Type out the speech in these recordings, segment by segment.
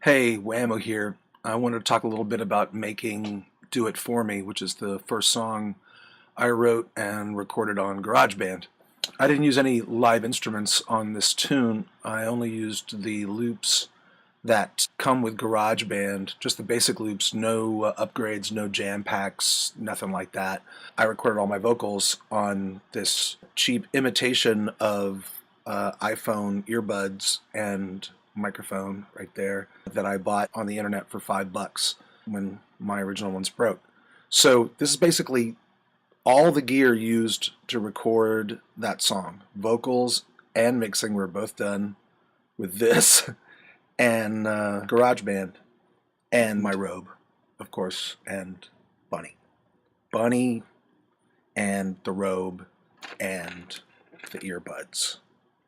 Hey, Wammo here. I wanted to talk a little bit about making Do It For Me, which is the first song I wrote and recorded on GarageBand. I didn't use any live instruments on this tune. I only used the loops that come with GarageBand, just the basic loops, no upgrades, no jam packs, nothing like that. I recorded all my vocals on this cheap imitation of iPhone earbuds and microphone right there that I bought on the internet for $5 when my original ones broke. So this is basically all the gear used to record that song. Vocals and mixing were both done with this and GarageBand and my robe, of course, and Bunny. Bunny and the robe and the earbuds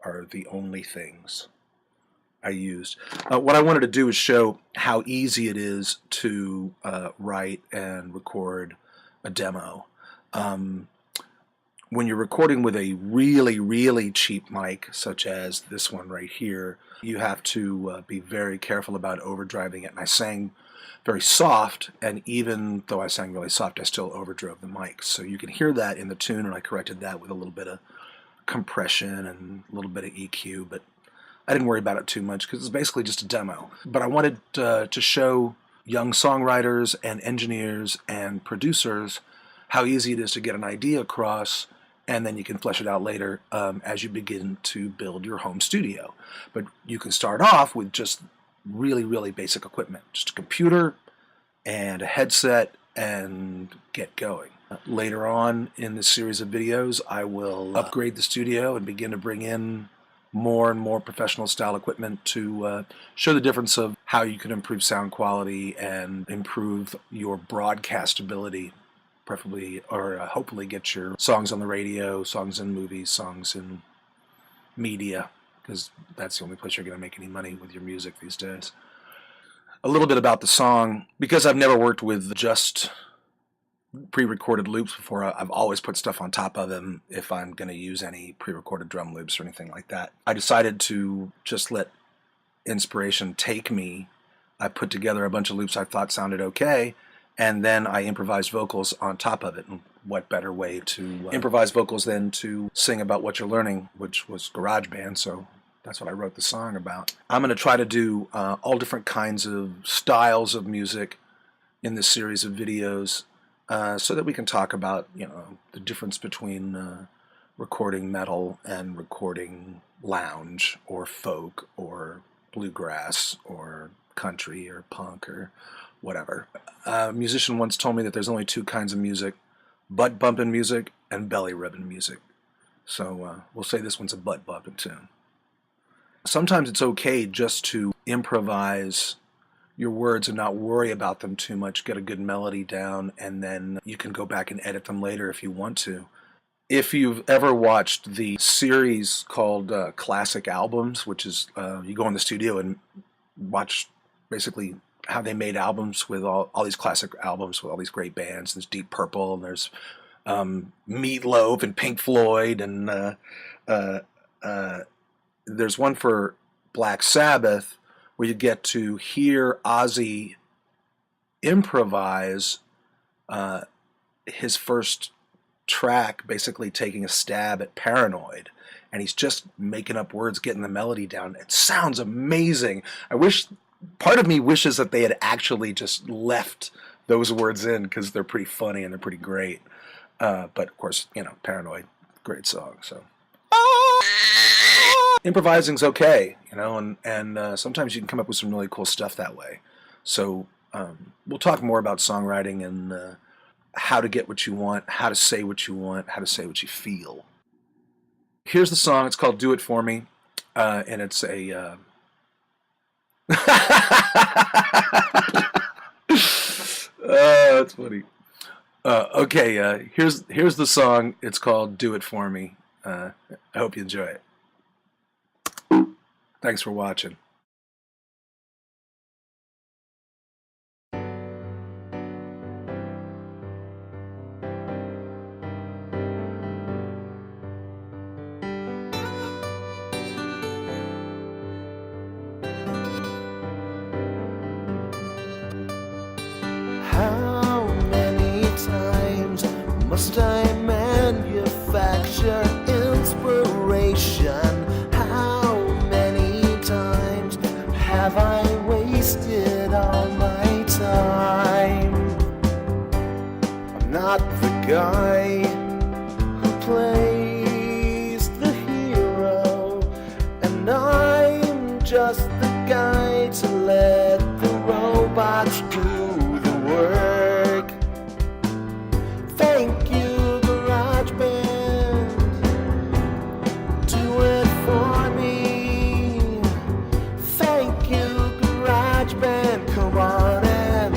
are the only things I used. What I wanted to do is show how easy it is to write and record a demo. When you're recording with a really, really cheap mic, such as this one right here, you have to be very careful about overdriving it. And I sang very soft, and even though I sang really soft, I still overdrove the mic. So you can hear that in the tune, and I corrected that with a little bit of compression and a little bit of EQ, but I didn't worry about it too much because it's basically just a demo. But I wanted to show young songwriters and engineers and producers how easy it is to get an idea across, and then you can flesh it out later as you begin to build your home studio. But you can start off with just really, really basic equipment, just a computer and a headset, and get going. Later on in this series of videos, I will upgrade the studio and begin to bring in more and more professional style equipment to show the difference of how you can improve sound quality and improve your broadcastability, preferably, or hopefully get your songs on the radio, songs in movies, songs in media, because that's the only place you're going to make any money with your music these days. A little bit about the song. Because I've never worked with just pre-recorded loops before, I've always put stuff on top of them if I'm going to use any pre-recorded drum loops or anything like that. I decided to just let inspiration take me. I put together a bunch of loops I thought sounded okay, and then I improvised vocals on top of it. And what better way to improvise vocals than to sing about what you're learning, which was GarageBand, so that's what I wrote the song about. I'm going to try to do all different kinds of styles of music in this series of videos, so that we can talk about, the difference between recording metal and recording lounge or folk or bluegrass or country or punk or whatever. A musician once told me that there's only two kinds of music: butt bumping music and belly rubbing music. So we'll say this one's a butt bumping tune. Sometimes it's okay just to improvise your words and not worry about them too much, get a good melody down, and then you can go back and edit them later if you want to. If you've ever watched the series called Classic Albums, which is you go in the studio and watch basically how they made albums with all these classic albums with all these great bands. There's Deep Purple, and there's Meatloaf and Pink Floyd, and there's one for Black Sabbath where you get to hear Ozzy improvise his first track, basically taking a stab at Paranoid, and he's just making up words, getting the melody down. It sounds amazing. Part of me wishes that they had actually just left those words in, because they're pretty funny and they're pretty great. But of course, Paranoid, great song. So improvising's okay, and sometimes you can come up with some really cool stuff that way. So we'll talk more about songwriting and how to get what you want, how to say what you want, how to say what you feel. Here's the song. It's called Do It For Me, and it's a that's funny. Okay, here's the song. It's called Do It For Me. I hope you enjoy it. Thanks for watching. How many times must I manufacture inspiration? How many times have I wasted all my time? I'm not the guy who plays the hero, and I'm just the guy to let the robots do the work. Thank you, GarageBand, do it for me. Thank you, GarageBand, come on and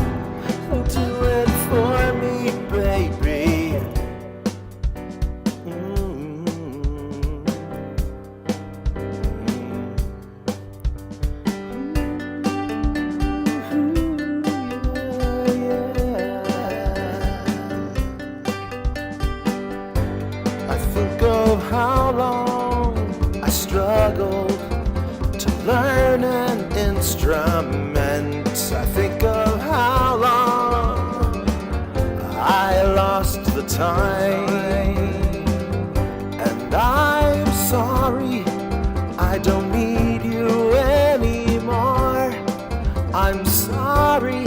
do it for me, baby. I think of how long I struggled to learn an instrument. I think of how long I lost the time. And I'm sorry, I don't need you anymore. I'm sorry,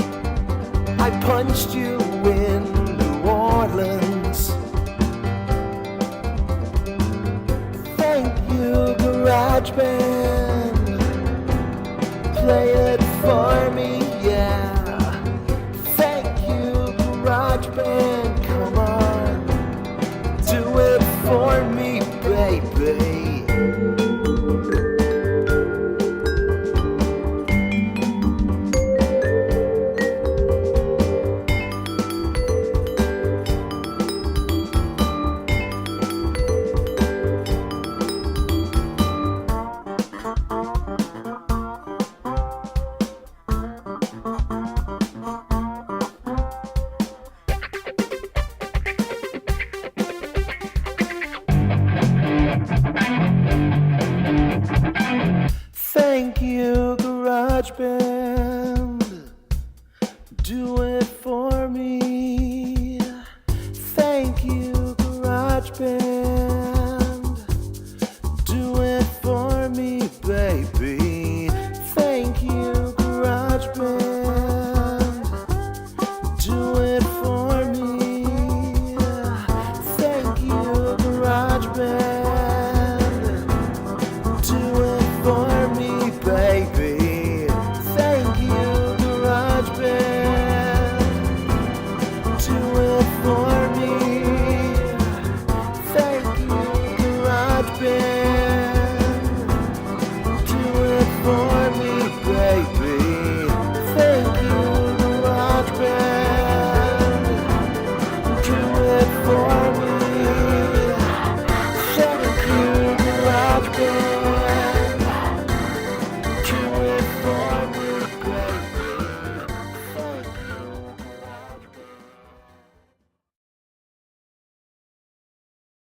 I punched you in New Orleans. Thank you, GarageBand, play it for me, yeah. Thank you, GarageBand, come on, do it for me, baby. Thank you, GarageBand, do it for me.